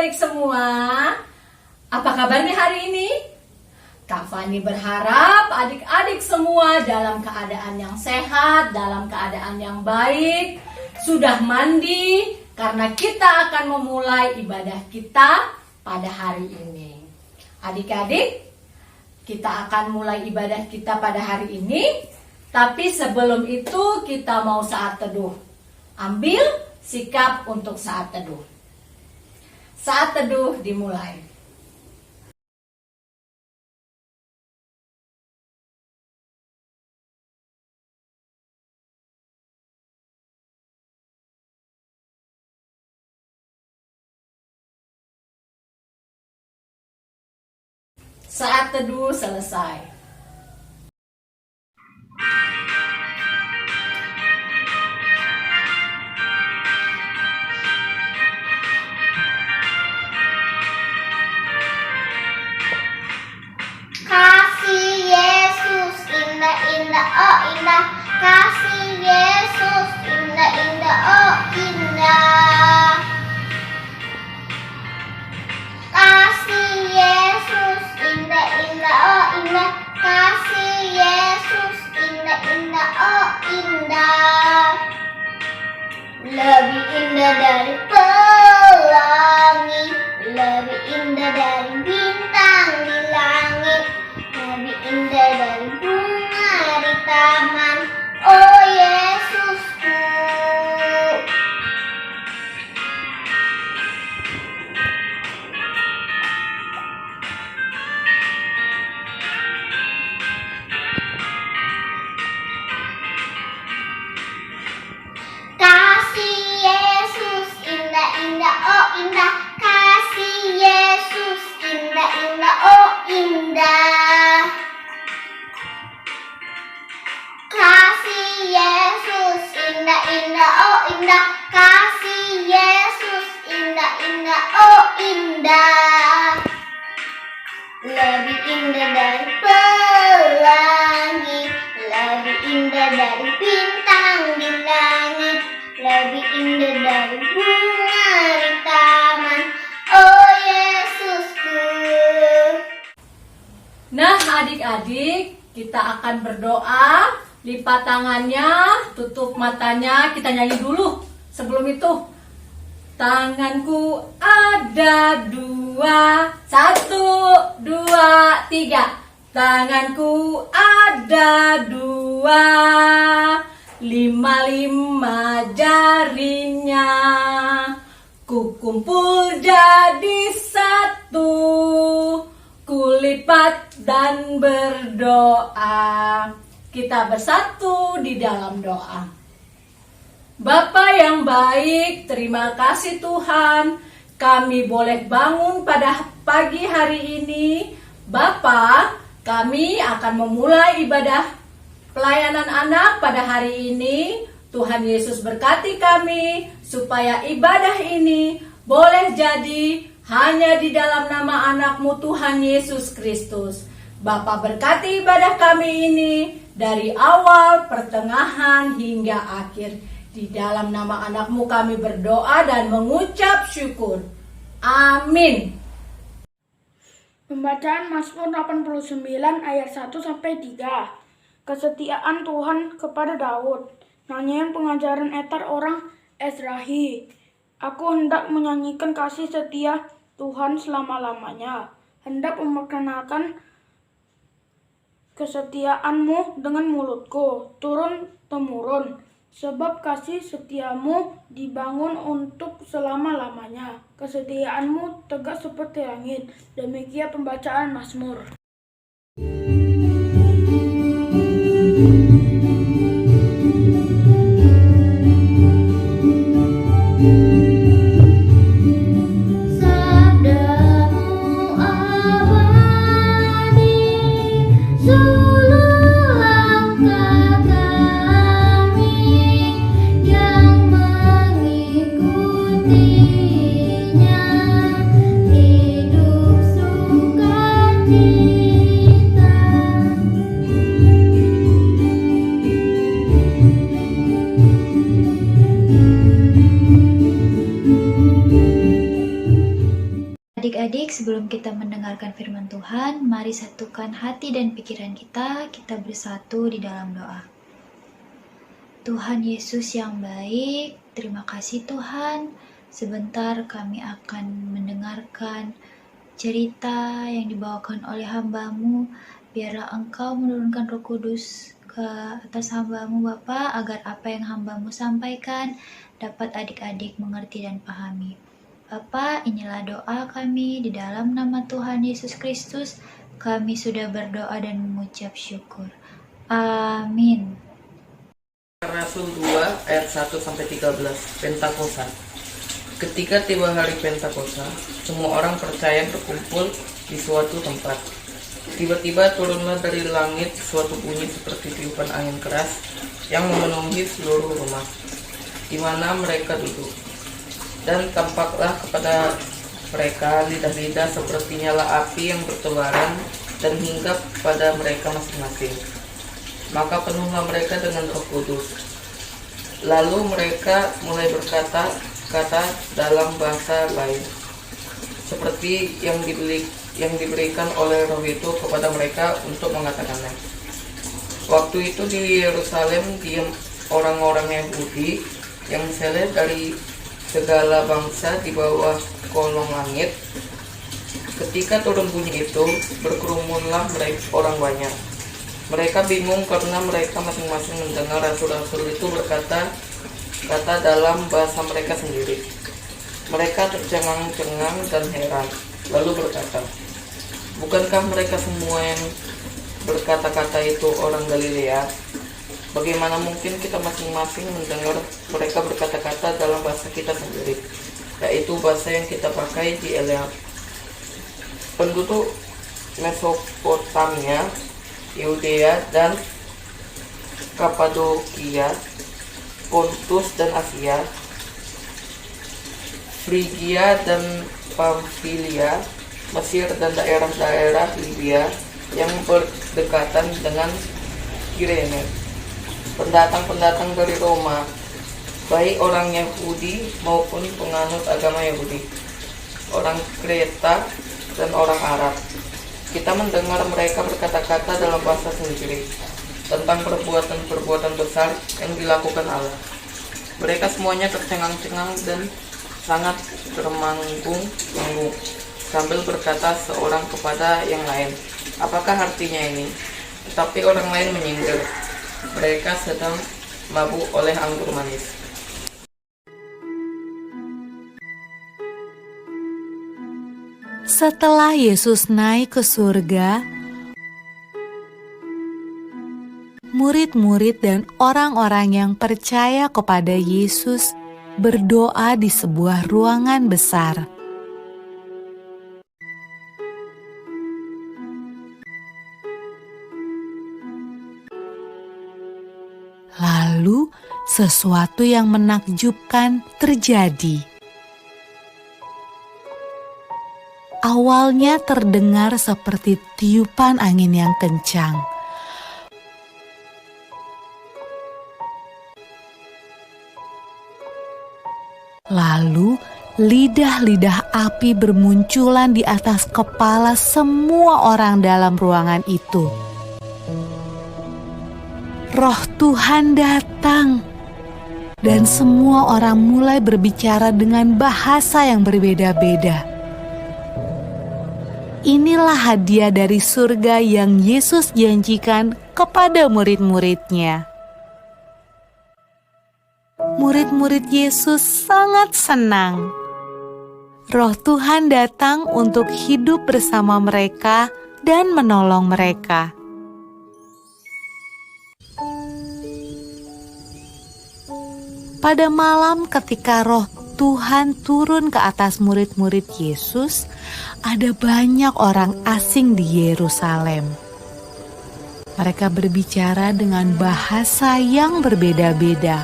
adik-adik semua. Apa kabarnya hari ini? Kak Fani berharap adik-adik semua dalam keadaan yang sehat, dalam keadaan yang baik, sudah mandi, karena kita akan memulai ibadah kita pada hari ini. Adik-adik, kita akan mulai ibadah kita pada hari ini, tapi sebelum itu kita mau saat teduh. Ambil sikap untuk saat teduh. Saat teduh dimulai. Saat teduh selesai. Kasih Yesus indah indah oh indah, kasih Yesus indah indah oh indah, kasih Yesus indah indah oh indah, kasih Yesus indah indah oh indah, lebih indah dari pelangi, lebih indah dari bintang di langit, lebih indah dari bunga di taman, oh Yesusku. Kasih Yesus indah indah oh indah, kasih Yesus indah indah oh indah, kasih Yesus indah indah oh indah, kasih Yesus indah indah oh indah, lebih indah dari pelangi, lebih indah dari bintang di langit, lebih indah dari bunga di taman, oh Yesusku. Nah adik-adik, kita akan berdoa. Lipat tangannya, tutup matanya, kita nyanyi dulu. Sebelum itu, tanganku ada dua, 1, 2, 3. Tanganku ada dua, 5 jarinya, kukumpul jadi satu, kulipat dan berdoa. Kita bersatu di dalam doa. Bapa yang baik, terima kasih Tuhan, kami boleh bangun pada pagi hari ini. Bapa, kami akan memulai ibadah pelayanan anak pada hari ini. Tuhan Yesus berkati kami, supaya ibadah ini boleh jadi hanya di dalam nama anak-Mu Tuhan Yesus Kristus. Bapa berkati ibadah kami ini, dari awal, pertengahan, hingga akhir. Di dalam nama anak-Mu kami berdoa dan mengucap syukur. Amin. Pembacaan Mazmur 89 ayat 1-3. Kesetiaan Tuhan kepada Daud. Nyanyian pengajaran etar orang Ezrahi. Aku hendak menyanyikan kasih setia Tuhan selama-lamanya. Hendak memperkenalkan kesetiaan-Mu dengan mulutku, turun-temurun. Sebab kasih setiamu dibangun untuk selama-lamanya. Kesetiaanmu tegak seperti langit. Demikian pembacaan Mazmur. Hidup sukacita. adik-adik, sebelum kita mendengarkan firman Tuhan, mari satukan hati dan pikiran kita bersatu di dalam doa. Tuhan Yesus yang baik, terima kasih Tuhan. Sebentar kami akan mendengarkan cerita yang dibawakan oleh hamba-Mu. Biarlah Engkau menurunkan Roh Kudus ke atas hamba-Mu Bapa, agar apa yang hamba-Mu sampaikan dapat adik-adik mengerti dan pahami. Bapa, inilah doa kami di dalam nama Tuhan Yesus Kristus. Kami sudah berdoa dan mengucap syukur. Amin. Rasul 2 ayat 1-13 Pentakosta. Ketika tiba hari Pentakosta, semua orang percaya berkumpul di suatu tempat. Tiba-tiba turunlah dari langit suatu bunyi seperti tiupan angin keras yang memenuhi seluruh rumah di mana mereka duduk. Dan tampaklah kepada mereka lidah-lidah seperti nyala api yang bertebaran dan hinggap pada mereka masing-masing. Maka penuhlah mereka dengan Roh Kudus. Lalu mereka mulai berkata-kata dalam bahasa lain, seperti yang diberikan oleh Roh itu kepada mereka untuk mengatakannya. Waktu itu di Yerusalem diam orang-orang Yahudi yang seleh dari segala bangsa di bawah kolong langit. Ketika turun bunyi itu, berkerumunlah orang banyak. Mereka bingung karena mereka masing-masing mendengar rasul-rasul itu berkata-kata dalam bahasa mereka sendiri. Mereka tercengang-cengang dan heran, lalu berkata, "Bukankah mereka semua yang berkata-kata itu orang Galilea? Bagaimana mungkin kita masing-masing mendengar mereka berkata-kata dalam bahasa kita sendiri, yaitu bahasa yang kita pakai di Elea?" Penduduk Mesopotamia, Yudea dan Kapadokia, Pontus dan Asia, Frigia dan Pamfilia, Mesir dan daerah-daerah Libya yang berdekatan dengan Kirene, pendatang-pendatang dari Roma, baik orang Yahudi maupun penganut agama Yahudi, orang Kreta dan orang Arab. Kita mendengar mereka berkata-kata dalam bahasa sendiri tentang perbuatan-perbuatan besar yang dilakukan Allah. Mereka semuanya tercengang-cengang dan sangat termanggung-manggung sambil berkata seorang kepada yang lain, "Apakah artinya ini?" Tetapi orang lain menyindir, "Mereka sedang mabuk oleh anggur manis." Setelah Yesus naik ke surga, murid-murid dan orang-orang yang percaya kepada Yesus berdoa di sebuah ruangan besar. Lalu, sesuatu yang menakjubkan terjadi. Awalnya terdengar seperti tiupan angin yang kencang. Lalu, lidah-lidah api bermunculan di atas kepala semua orang dalam ruangan itu. Roh Tuhan datang, dan semua orang mulai berbicara dengan bahasa yang berbeda-beda. Inilah hadiah dari surga yang Yesus janjikan kepada murid-muridnya. Murid-murid Yesus sangat senang. Roh Tuhan datang untuk hidup bersama mereka dan menolong mereka. Pada malam ketika Roh Tuhan turun ke atas murid-murid Yesus, ada banyak orang asing di Yerusalem. Mereka berbicara dengan bahasa yang berbeda-beda.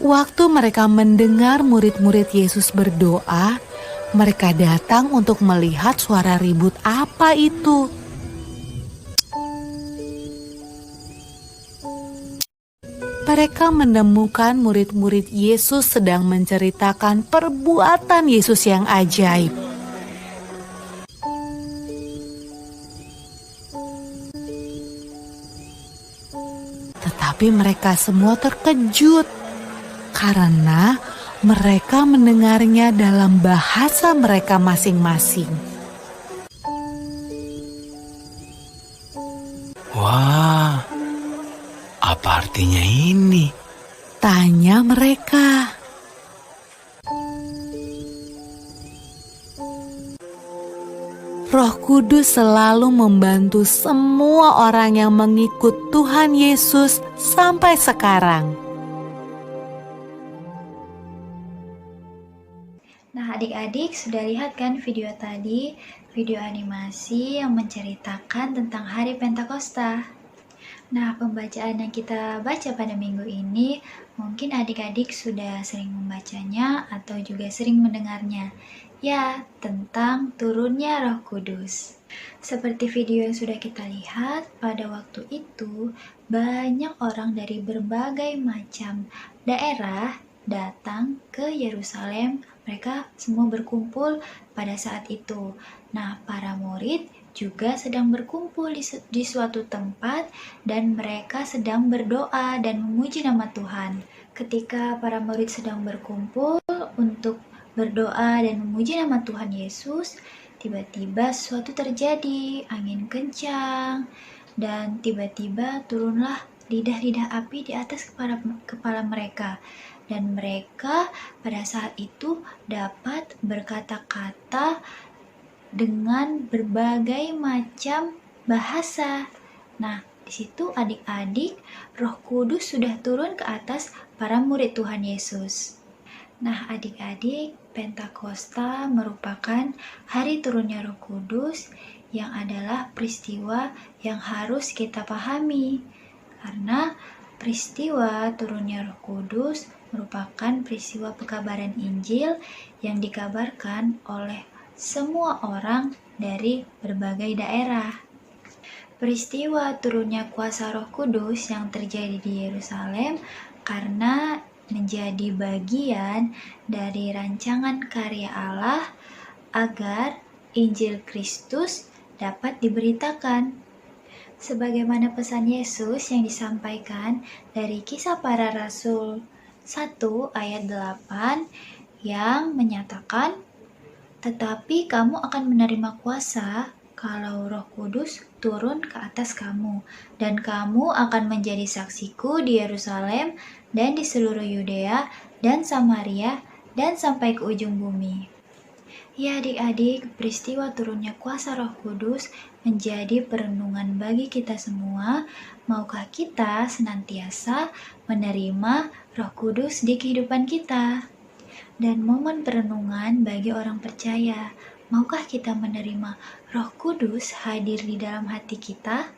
Waktu mereka mendengar murid-murid Yesus berdoa, mereka datang untuk melihat suara ribut apa itu. mereka menemukan murid-murid Yesus sedang menceritakan perbuatan Yesus yang ajaib. Tetapi mereka semua terkejut karena mereka mendengarnya dalam bahasa mereka masing-masing. Wah, apa artinya ini? Tanya mereka. Roh Kudus selalu membantu semua orang yang mengikut Tuhan Yesus sampai sekarang. Nah, adik-adik sudah lihat kan video tadi, video animasi yang menceritakan tentang hari Pentakosta. Nah, pembacaan yang kita baca pada minggu ini, mungkin adik-adik sudah sering membacanya atau juga sering mendengarnya. Ya, tentang turunnya Roh Kudus. Seperti video yang sudah kita lihat, pada waktu itu banyak orang dari berbagai macam daerah datang ke Yerusalem. Mereka semua berkumpul pada saat itu. Nah, para murid juga sedang berkumpul di suatu tempat dan mereka sedang berdoa dan memuji nama Tuhan. Ketika para murid sedang berkumpul untuk berdoa dan memuji nama Tuhan Yesus, tiba-tiba sesuatu terjadi, angin kencang, dan tiba-tiba turunlah lidah-lidah api di atas kepala mereka. Dan mereka pada saat itu dapat berkata-kata dengan berbagai macam bahasa. Nah, di situ adik-adik, Roh Kudus sudah turun ke atas para murid Tuhan Yesus. Nah, adik-adik, Pentakosta merupakan hari turunnya Roh Kudus yang adalah peristiwa yang harus kita pahami. Karena peristiwa turunnya Roh Kudus merupakan peristiwa pekabaran Injil yang dikabarkan oleh semua orang dari berbagai daerah. Peristiwa turunnya kuasa Roh Kudus yang terjadi di Yerusalem karena menjadi bagian dari rancangan karya Allah agar Injil Kristus dapat diberitakan. Sebagaimana pesan Yesus yang disampaikan dari Kisah Para Rasul 1 ayat 8 yang menyatakan, "Tetapi kamu akan menerima kuasa kalau Roh Kudus turun ke atas kamu, dan kamu akan menjadi saksiku di Yerusalem dan di seluruh Yudea dan Samaria dan sampai ke ujung bumi." Ya adik-adik, peristiwa turunnya kuasa Roh Kudus menjadi perenungan bagi kita semua. Maukah kita senantiasa menerima Roh Kudus di kehidupan kita? Dan momen perenungan bagi orang percaya, maukah kita menerima Roh Kudus hadir di dalam hati kita?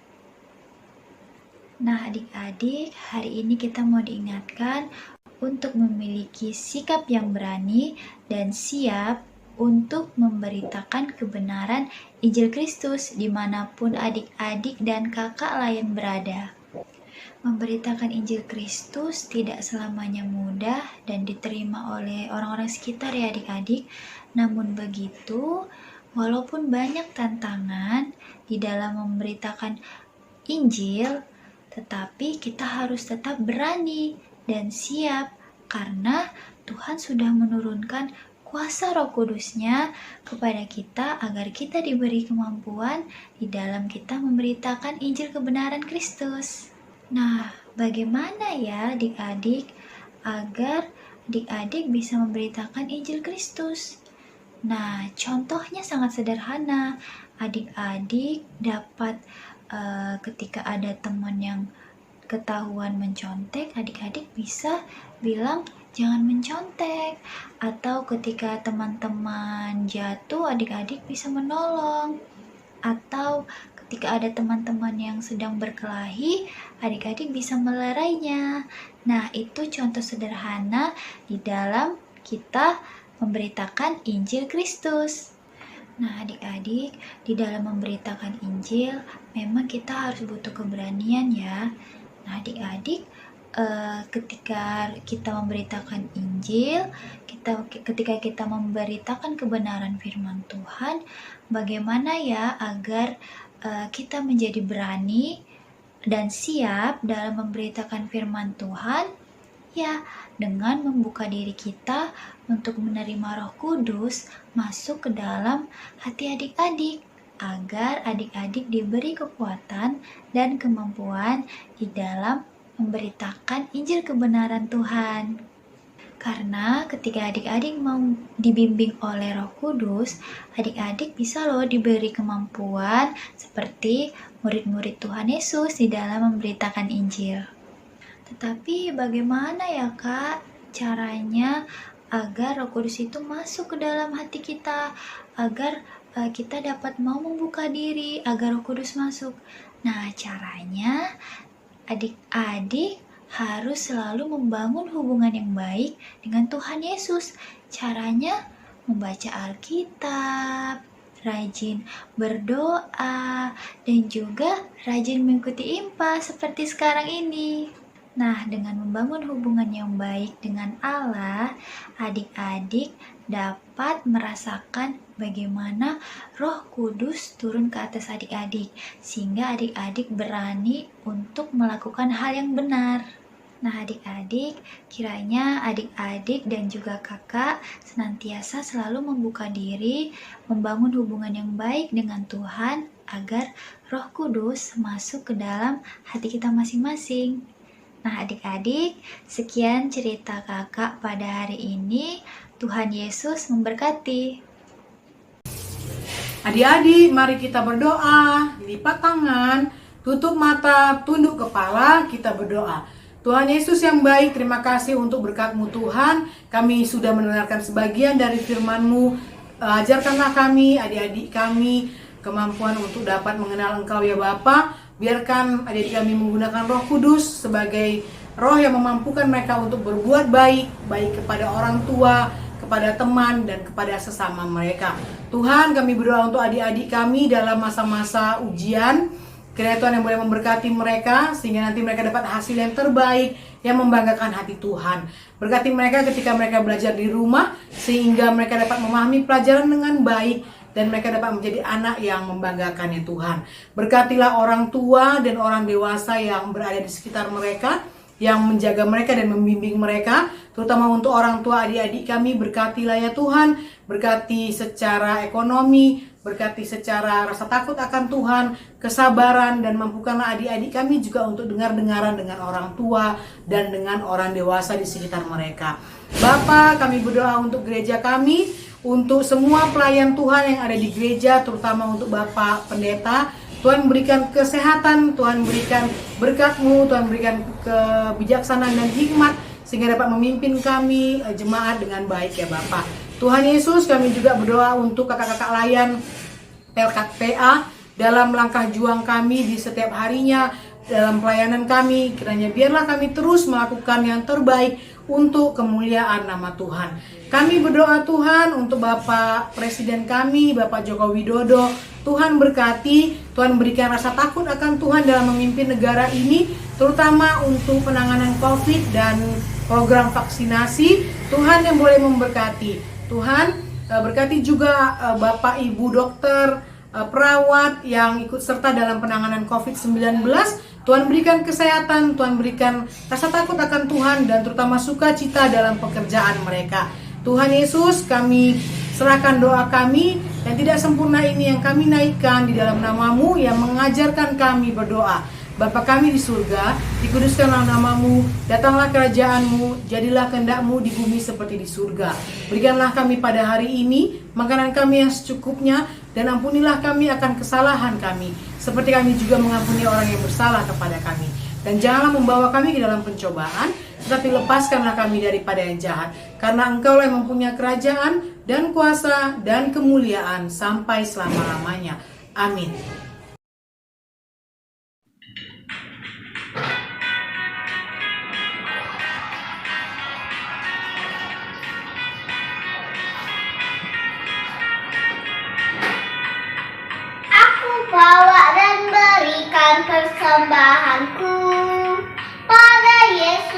Nah adik-adik, hari ini kita mau diingatkan untuk memiliki sikap yang berani dan siap untuk memberitakan kebenaran Injil Kristus dimanapun adik-adik dan kakak lain berada. Memberitakan Injil Kristus tidak selamanya mudah dan diterima oleh orang-orang sekitar ya adik-adik. Namun begitu, walaupun banyak tantangan di dalam memberitakan Injil, tetapi kita harus tetap berani dan siap karena Tuhan sudah menurunkan kuasa Roh Kudus-Nya kepada kita agar kita diberi kemampuan di dalam kita memberitakan Injil kebenaran Kristus. Nah, bagaimana ya adik-adik agar adik-adik bisa memberitakan Injil Kristus? Nah, contohnya sangat sederhana. Adik-adik dapat ketika ada teman yang ketahuan mencontek, adik-adik bisa bilang jangan mencontek. Atau ketika teman-teman jatuh, adik-adik bisa menolong. Atau ketika ada teman-teman yang sedang berkelahi, adik-adik bisa melerainya. Nah, itu contoh sederhana di dalam kita memberitakan Injil Kristus. Nah, adik-adik, di dalam memberitakan Injil, memang kita harus butuh keberanian ya. Nah, adik-adik, ketika kita memberitakan Injil, ketika kita memberitakan kebenaran firman Tuhan, bagaimana ya agar kita menjadi berani dan siap dalam memberitakan firman Tuhan? Ya, dengan membuka diri kita untuk menerima Roh Kudus masuk ke dalam hati adik-adik, agar adik-adik diberi kekuatan dan kemampuan di dalam memberitakan Injil kebenaran Tuhan. Karena ketika adik-adik mau dibimbing oleh Roh Kudus, adik-adik bisa loh diberi kemampuan seperti murid-murid Tuhan Yesus di dalam memberitakan Injil. Tetapi bagaimana ya Kak caranya agar Roh Kudus itu masuk ke dalam hati kita, agar kita dapat mau membuka diri agar Roh Kudus masuk? Nah, caranya adik-adik harus selalu membangun hubungan yang baik dengan Tuhan Yesus. Caranya membaca Alkitab, rajin berdoa, dan juga rajin mengikuti IMPA seperti sekarang ini. Nah, dengan membangun hubungan yang baik dengan Allah, adik-adik dapat merasakan bagaimana Roh Kudus turun ke atas adik-adik, sehingga adik-adik berani untuk melakukan hal yang benar. Nah, adik-adik, kiranya adik-adik dan juga kakak senantiasa selalu membuka diri, membangun hubungan yang baik dengan Tuhan, agar Roh Kudus masuk ke dalam hati kita masing-masing. Nah, adik-adik, sekian cerita kakak pada hari ini. Tuhan Yesus memberkati. Adik-adik, mari kita berdoa, lipat tangan, tutup mata, tunduk kepala, kita berdoa. Tuhan Yesus yang baik, terima kasih untuk berkat-Mu Tuhan. Kami sudah mendengarkan sebagian dari firman-Mu. Ajarkanlah kami, adik-adik kami, kemampuan untuk dapat mengenal Engkau ya Bapa. Biarkan adik-adik kami menggunakan Roh Kudus sebagai roh yang memampukan mereka untuk berbuat baik, baik kepada orang tua, kepada teman, dan kepada sesama mereka. Tuhan, kami berdoa untuk adik-adik kami dalam masa-masa ujian. Kiranya Tuhan yang boleh memberkati mereka, sehingga nanti mereka dapat hasil yang terbaik, yang membanggakan hati Tuhan. Berkati mereka ketika mereka belajar di rumah, sehingga mereka dapat memahami pelajaran dengan baik, dan mereka dapat menjadi anak yang membanggakan ya Tuhan. Berkatilah orang tua dan orang dewasa yang berada di sekitar mereka, yang menjaga mereka dan membimbing mereka, terutama untuk orang tua adik-adik kami. Berkatilah ya Tuhan, berkati secara ekonomi, berkati secara rasa takut akan Tuhan, kesabaran, dan mampukanlah adik-adik kami juga untuk dengar-dengaran dengan orang tua dan dengan orang dewasa di sekitar mereka. Bapa, kami berdoa untuk gereja kami, untuk semua pelayan Tuhan yang ada di gereja, terutama untuk Bapak Pendeta. Tuhan berikan kesehatan, Tuhan berikan berkat-Mu, Tuhan berikan kebijaksanaan dan hikmat, sehingga dapat memimpin kami jemaat dengan baik ya Bapak. Tuhan Yesus, kami juga berdoa untuk kakak-kakak layan LKPA dalam langkah juang kami di setiap harinya, dalam pelayanan kami. Kiranya biarlah kami terus melakukan yang terbaik untuk kemuliaan nama Tuhan. Kami berdoa Tuhan untuk Bapak Presiden kami, Bapak Joko Widodo. Tuhan berkati, Tuhan berikan rasa takut akan Tuhan dalam memimpin negara ini, terutama untuk penanganan COVID dan program vaksinasi. Tuhan yang boleh memberkati. Tuhan berkati juga Bapak Ibu dokter, perawat yang ikut serta dalam penanganan COVID-19. Tuhan berikan kesehatan, Tuhan berikan rasa takut akan Tuhan, dan terutama sukacita dalam pekerjaan mereka. Tuhan Yesus, kami serahkan doa kami, dan tidak sempurna ini yang kami naikkan di dalam nama-Mu yang mengajarkan kami berdoa. Bapa kami di surga, dikuduskanlah nama-Mu, datanglah kerajaan-Mu, jadilah kehendak-Mu di bumi seperti di surga. Berikanlah kami pada hari ini makanan kami yang secukupnya, dan ampunilah kami akan kesalahan kami, seperti kami juga mengampuni orang yang bersalah kepada kami. Dan janganlah membawa kami ke dalam pencobaan, tetapi lepaskanlah kami daripada yang jahat. Karena Engkaulah yang mempunyai kerajaan dan kuasa dan kemuliaan sampai selama-lamanya. Amin. Aku bawa dan berikan persembahanku pada Yesus.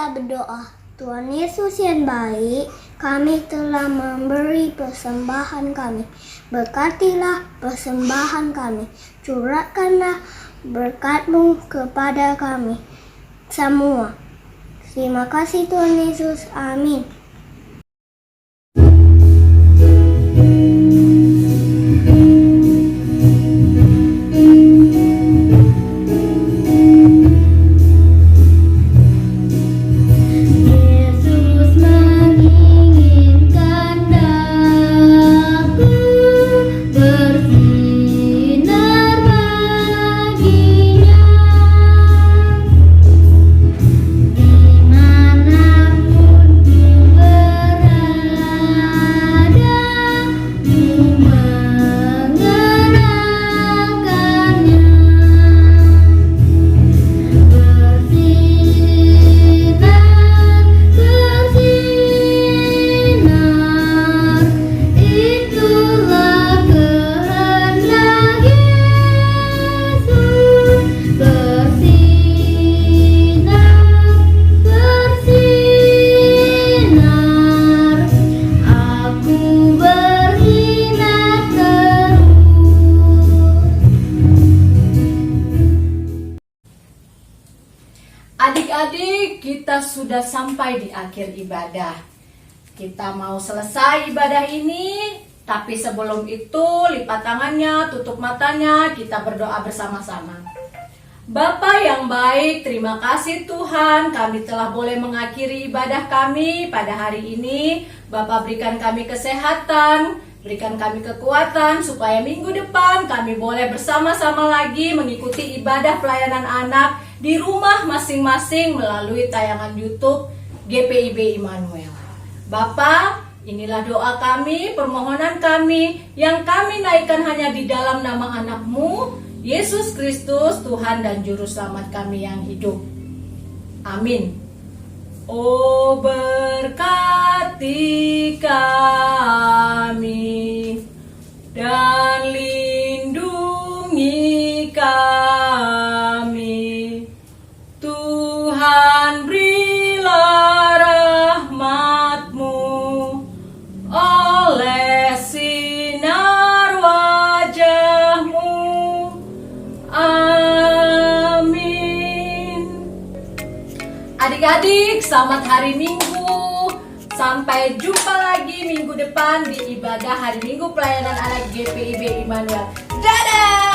kita berdoa. Tuhan Yesus yang baik, kami telah memberi persembahan kami. Berkatilah persembahan kami. Curahkanlah berkat-Mu kepada kami semua. Terima kasih Tuhan Yesus. Amin. Yesus menginginkan daku bersinar baginya. Dimanapun ku berada, ku mengenalkannya. Bersinar, itulah kehendak Yesus. Bersinar, aku berminat terus. Adik-adik, kita sudah sampai di akhir ibadah. Kita mau selesai ibadah ini, tapi sebelum itu lipat tangannya, tutup matanya, kita berdoa bersama-sama. Bapa yang baik, terima kasih Tuhan, kami telah boleh mengakhiri ibadah kami pada hari ini. Bapa berikan kami kesehatan, berikan kami kekuatan, supaya minggu depan kami boleh bersama-sama lagi mengikuti ibadah pelayanan anak di rumah masing-masing melalui tayangan YouTube GPIB Immanuel. Bapa, inilah doa kami, permohonan kami, yang kami naikkan hanya di dalam nama anak-Mu, Yesus Kristus, Tuhan dan Juru Selamat kami yang hidup. Amin. Oh, berkati kami dan lindungi kami. Tuhan, berilah rahmat-Mu oleh sinar wajah-Mu. Amin. Adik-adik, selamat hari Minggu. Sampai jumpa lagi minggu depan di ibadah hari Minggu pelayanan anak GPIB Immanuel. Dadah!